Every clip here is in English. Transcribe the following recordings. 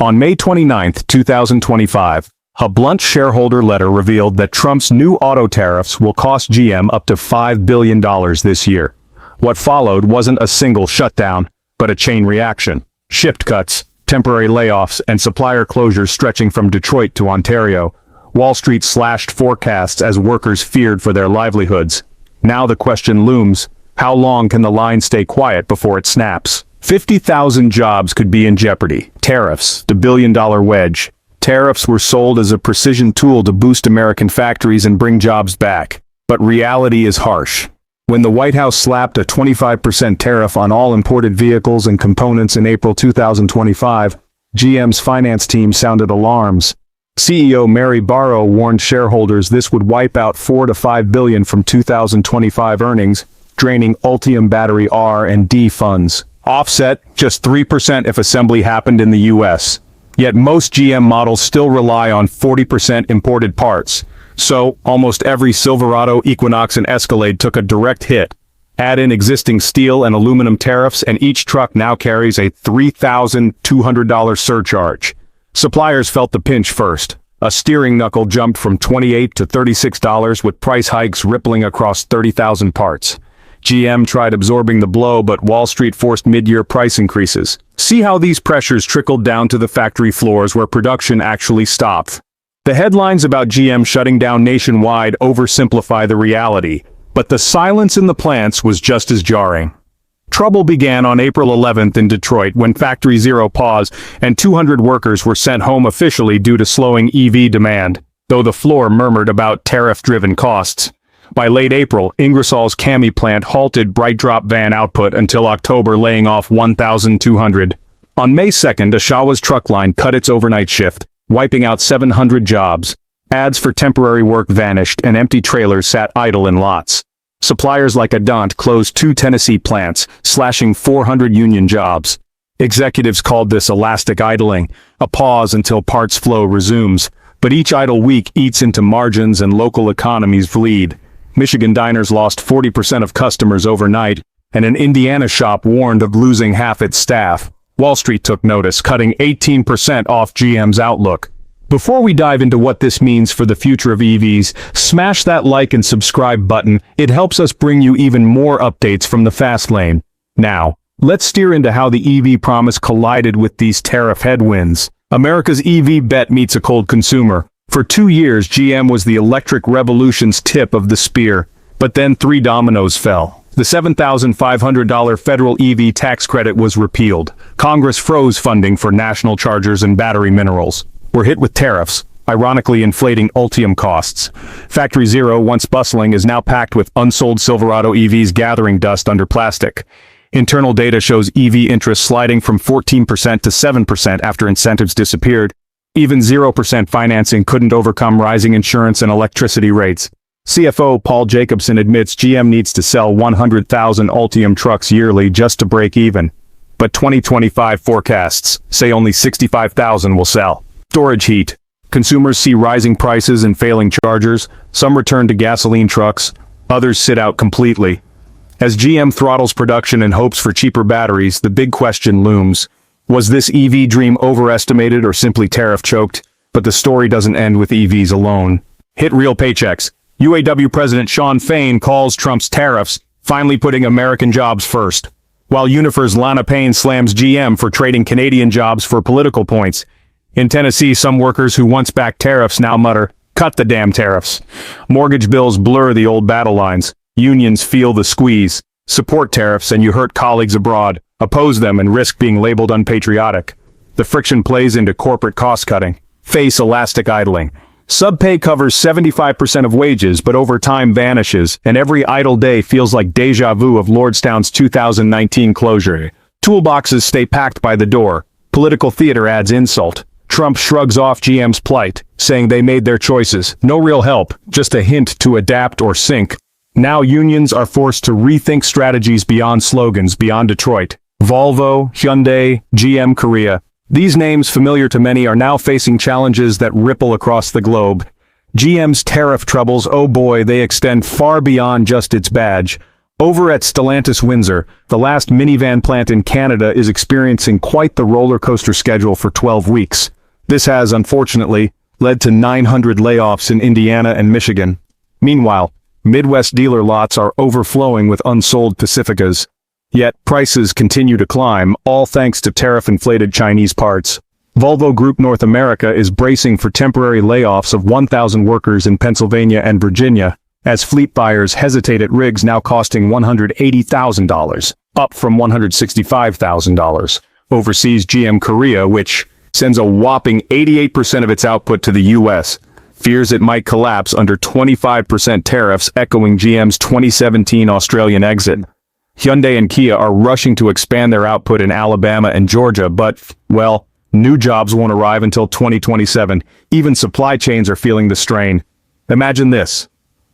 On May 29, 2025, a blunt shareholder letter revealed that Trump's new auto tariffs will cost GM up to $5 billion this year. What followed wasn't a single shutdown, but a chain reaction. Shift cuts, temporary layoffs, and supplier closures stretching from Detroit to Ontario. Wall Street slashed forecasts as workers feared for their livelihoods. Now the question looms, how long can the line stay quiet before it snaps? 50,000 jobs could be in jeopardy. Tariffs, the billion-dollar wedge. Tariffs were sold as a precision tool to boost American factories and bring jobs back. But reality is harsh. When the White House slapped a 25% tariff on all imported vehicles and components in April 2025, GM's finance team sounded alarms. CEO Mary Barra warned shareholders this would wipe out $4 to $5 billion from 2025 earnings, draining Ultium battery R&D funds. Offset, just 3% if assembly happened in the U.S. Yet most GM models still rely on 40% imported parts. So, almost every Silverado, Equinox, and Escalade took a direct hit. Add in existing steel and aluminum tariffs, and each truck now carries a $3,200 surcharge. Suppliers felt the pinch first. A steering knuckle jumped from $28 to $36 with price hikes rippling across 30,000 parts. GM tried absorbing the blow, but Wall Street forced mid-year price increases. See how these pressures trickled down to the factory floors where production actually stopped. The headlines about GM shutting down nationwide oversimplify the reality, but the silence in the plants was just as jarring. Trouble began on April 11th in Detroit when Factory Zero paused and 200 workers were sent home officially due to slowing EV demand, though the floor murmured about tariff-driven costs. By late April, Ingersoll's Cami plant halted BrightDrop van output until October, laying off 1,200. On May 2nd, Oshawa's truck line cut its overnight shift, wiping out 700 jobs. Ads for temporary work vanished and empty trailers sat idle in lots. Suppliers like Adant closed 2 Tennessee plants, slashing 400 union jobs. Executives called this elastic idling, a pause until parts flow resumes. But each idle week eats into margins and local economies bleed. Michigan diners lost 40% of customers overnight, and an Indiana shop warned of losing half its staff. Wall Street took notice, cutting 18% off GM's outlook. Before we dive into what this means for the future of EVs, smash that like and subscribe button. It helps us bring you even more updates from the fast lane. Now, let's steer into how the EV promise collided with these tariff headwinds. America's EV bet meets a cold consumer. For 2 years, GM was the electric revolution's tip of the spear. But then 3 dominoes fell. The $7,500 federal EV tax credit was repealed. Congress froze funding for national chargers and battery minerals. We're hit with tariffs, ironically inflating Ultium costs. Factory Zero, once bustling, is now packed with unsold Silverado EVs gathering dust under plastic. Internal data shows EV interest sliding from 14% to 7% after incentives disappeared. Even 0% financing couldn't overcome rising insurance and electricity rates. CFO Paul Jacobson admits GM needs to sell 100,000 Ultium trucks yearly just to break even. But 2025 forecasts say only 65,000 will sell. Storage heat. Consumers see rising prices and failing chargers. Some return to gasoline trucks. Others sit out completely. As GM throttles production and hopes for cheaper batteries, the big question looms. Was this EV dream overestimated or simply tariff-choked? But the story doesn't end with EVs alone. Hit real paychecks. UAW President Shawn Fain calls Trump's tariffs, finally putting American jobs first. While Unifer's Lana Payne slams GM for trading Canadian jobs for political points. In Tennessee, some workers who once backed tariffs now mutter, "Cut the damn tariffs." Mortgage bills blur the old battle lines. Unions feel the squeeze. Support tariffs and you hurt colleagues abroad. Oppose them and risk being labeled unpatriotic. The friction plays into corporate cost-cutting. Face elastic idling. Subpay covers 75% of wages, but over time vanishes, and every idle day feels like deja vu of Lordstown's 2019 closure. Toolboxes stay packed by the door. Political theater adds insult. Trump shrugs off GM's plight, saying they made their choices. No real help, just a hint to adapt or sink. Now unions are forced to rethink strategies beyond slogans, beyond Detroit. Volvo, Hyundai, GM Korea. These names, familiar to many, are now facing challenges that ripple across the globe. GM's tariff troubles, oh boy, they extend far beyond just its badge. Over at Stellantis Windsor, the last minivan plant in Canada is experiencing quite the roller coaster schedule for 12 weeks. This has, unfortunately, led to 900 layoffs in Indiana and Michigan. Meanwhile, Midwest dealer lots are overflowing with unsold Pacificas. Yet, prices continue to climb, all thanks to tariff-inflated Chinese parts. Volvo Group North America is bracing for temporary layoffs of 1,000 workers in Pennsylvania and Virginia, as fleet buyers hesitate at rigs now costing $180,000, up from $165,000. Overseas, GM Korea, which sends a whopping 88% of its output to the U.S., fears it might collapse under 25% tariffs, echoing GM's 2017 Australian exit. Hyundai and Kia are rushing to expand their output in Alabama and Georgia, but, well, new jobs won't arrive until 2027. Even supply chains are feeling the strain. Imagine this.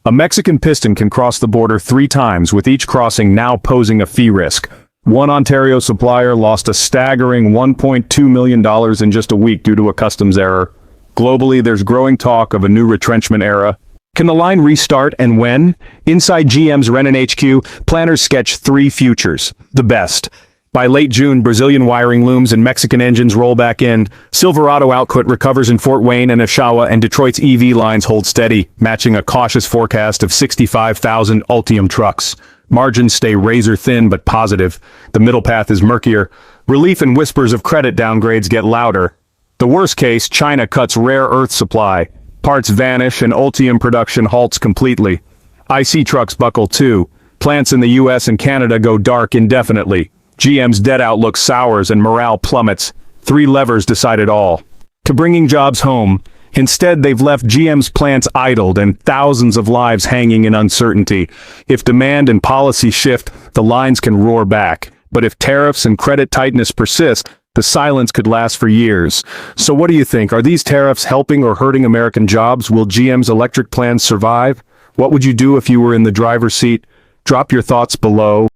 A Mexican piston can cross the border 3 times, with each crossing now posing a fee risk. One Ontario supplier lost a staggering $1.2 million in just a week due to a customs error. Globally, there's growing talk of a new retrenchment era. Can the line restart, and when? Inside GM's Renan HQ, planners sketch 3 futures. The best. By late June, Brazilian wiring looms and Mexican engines roll back in. Silverado output recovers in Fort Wayne and Oshawa, and Detroit's EV lines hold steady, matching a cautious forecast of 65,000 Ultium trucks. Margins stay razor-thin but positive. The middle path is murkier. Relief and whispers of credit downgrades get louder. The worst case, China cuts rare earth supply. Parts vanish and Ultium production halts completely. IC trucks buckle too. Plants in the US and Canada go dark indefinitely. GM's debt outlook sours and morale plummets. 3 levers decide it all. To bringing jobs home. Instead, they've left GM's plants idled and thousands of lives hanging in uncertainty. If demand and policy shift, the lines can roar back. But if tariffs and credit tightness persist, the silence could last for years. So what do you think? Are these tariffs helping or hurting American jobs? Will GM's electric plans survive? What would you do if you were in the driver's seat? Drop your thoughts below.